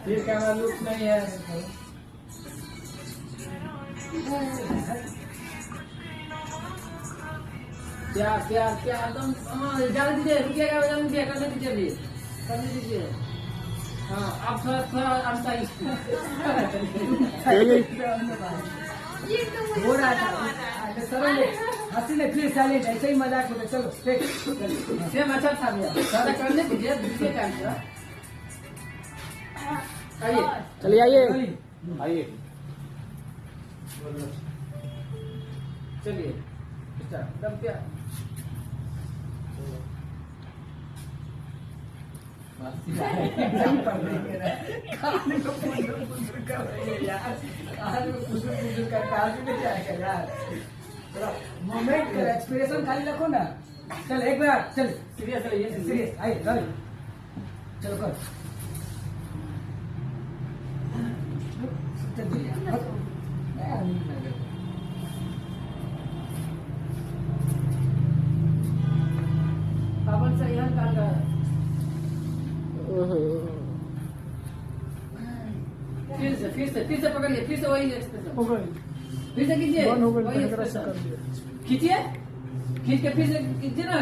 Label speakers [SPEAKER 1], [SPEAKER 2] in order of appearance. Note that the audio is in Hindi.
[SPEAKER 1] फिर कैमरा लुक नहीं है। क्या क्या क्या एकदम डाल दीजिए, रुकिएगा रुकिए, करने दीजिए अभी, करने दीजिए। हाँ आप थोड़ा थोड़ा अंतर हो रहा था सर, हंसी ने फिर साइलेंट, ऐसे ही मजाक होता। चलो सेम अच्छा था भैया, सारा करने दीजिए, दूसरे टाइम से आइए,
[SPEAKER 2] चलिए आइए
[SPEAKER 1] आइए, चलिए एकदम क्या मोमेंट एक्सप्रेशन खाली रखो ना। चल एक बार, चल सीरियस है, ये सीरियस आइए, चलो कर। पावन से यहाँ का फिर से पकड़िए, फिर से वही एक्सप्रेशन
[SPEAKER 2] हो गई,
[SPEAKER 1] फिर से कीजिए,
[SPEAKER 2] बंद हो गई,
[SPEAKER 1] वही
[SPEAKER 2] तरह से कर
[SPEAKER 1] एक्सप्रेशन
[SPEAKER 2] दिया।
[SPEAKER 1] खींचिए, खींच के फिर से कीजिए ना।